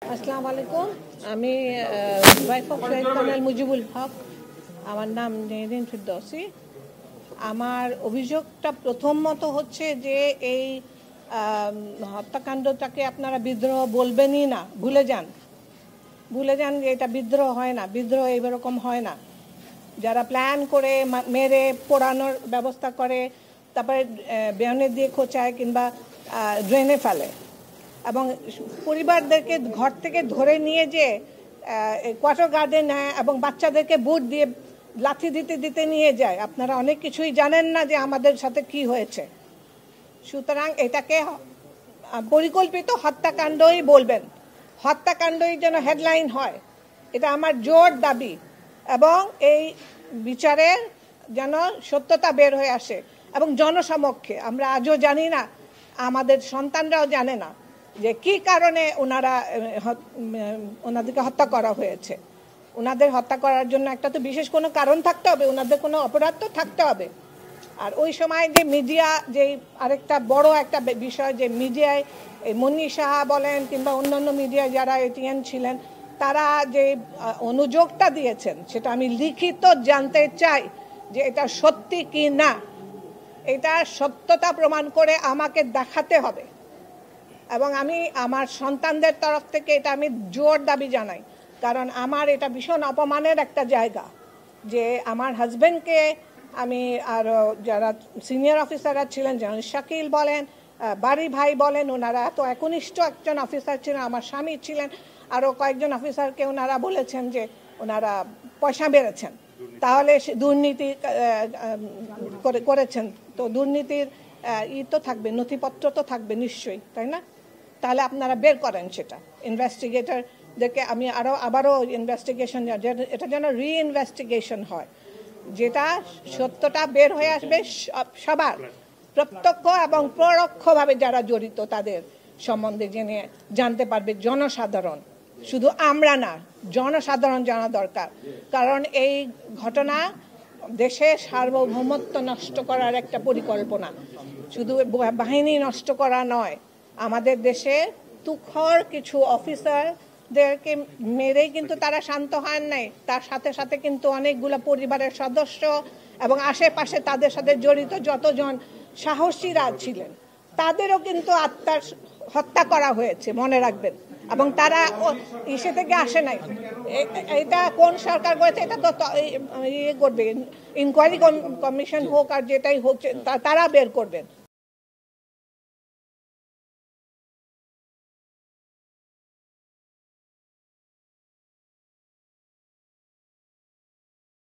আসসালামু আলাইকুম। আমি ওয়াইফ অফ শহীদ কর্নেল মুজিবুল হক। আমার নাম নেহরিন ফিরদৌসী। আমার অভিযোগটা প্রথমত হচ্ছে যে এই হত্যাকাণ্ডটাকে আপনারা বিদ্রোহ বলবেনই না, ভুলে যান যে এটা বিদ্রোহ হয় না, বিদ্রোহ এইরকম হয় না। যারা প্ল্যান করে মেরে পোড়ানোর ব্যবস্থা করে, তারপরে বেয়নে দিয়ে খোঁচায় কিংবা ড্রেনে ফেলে এবং পরিবারদেরকে ঘর থেকে ধরে নিয়ে যে কোয়ার্টার গার্ডে নেয় এবং বাচ্চাদেরকে বুট দিয়ে লাথি দিতে দিতে নিয়ে যায়। আপনারা অনেক কিছুই জানেন না যে আমাদের সাথে কি হয়েছে। সুতরাং এটাকে পরিকল্পিত হত্যাকাণ্ডই বলবেন, হত্যাকাণ্ডই যেন হেডলাইন হয়, এটা আমার জোর দাবি। এবং এই বিচারের যেন সত্যতা বের হয়ে আসে এবং জনসমক্ষে। আমরা আজও জানি না, আমাদের সন্তানরাও জানে না যে কি কারণে ওনাদেরকে হত্যা করা হয়েছে। ওনাদের হত্যা করার জন্য একটা তো বিশেষ কোনো কারণ থাকতে হবে, ওনাদের কোনো অপরাধ তো থাকতে হবে। আর ওই সময় যে মিডিয়া, যে আরেকটা বড় একটা বিষয়, যে মিডিয়ায় মুন্নি সাহা বলেন কিংবা অন্যান্য মিডিয়ায় যারা এটিএন ছিলেন, তারা যে অনুযোগটা দিয়েছেন সেটা আমি লিখিত জানতে চাই যে এটা সত্যি কি না। এটা সত্যতা প্রমাণ করে আমাকে দেখাতে হবে। এবং আমি আমার সন্তানদের তরফ থেকে এটা আমি জোর দাবি জানাই, কারণ আমার এটা ভীষণ অপমানের একটা জায়গা যে আমার হাজব্যান্ডকে আমি, আর যারা সিনিয়র অফিসাররা ছিলেন, যেমন শাকিল বলেন, বাড়ি ভাই বলেন, ওনারা এত একনিষ্ঠ একজন অফিসার ছিলেন। আমার স্বামী ছিলেন, আরও কয়েকজন অফিসারকে ওনারা বলেছেন যে ওনারা পয়সা মেরেছেন, তাহলে দুর্নীতি করেছেন। তো দুর্নীতির তো থাকবে, নথিপত্র তো থাকবে নিশ্চয়ই, তাই না? তাহলে আপনারা বের করেন সেটা। ইনভেস্টিগেটরদেরকে আমি আবারও ইনভেস্টিগেশন, এটা যেন রিইনভেস্টিগেশন হয়, যেটা সত্যটা বের হয়ে আসবে সবার, প্রত্যক্ষ এবং পরোক্ষভাবে যারা জড়িত তাদের সম্বন্ধে জানতে পারবে জনসাধারণ। শুধু আমরা না, জনসাধারণ জানা দরকার। কারণ এই ঘটনা দেশের সার্বভৌমত্ব নষ্ট করার একটা পরিকল্পনা, শুধু বাহিনী নষ্ট করা নয়, আমাদের দেশে তুখর কিছু অফিসারদেরকে মেরেই কিন্তু তারা শান্ত হন নাই। তার সাথে সাথে কিন্তু অনেকগুলো পরিবারের সদস্য এবং আশেপাশে তাদের সাথে জড়িত যতজন সাহসীরা ছিলেন তাদেরও কিন্তু হত্যা করা হয়েছে, মনে রাখবেন। এবং তারা ইসে থেকে আসে নাই। এটা কোন সরকার করেছে এটা তো ইয়ে করবে, ইনকোয়ারি কমিশন হোক আর যেটাই হোক, তারা বের করবেন।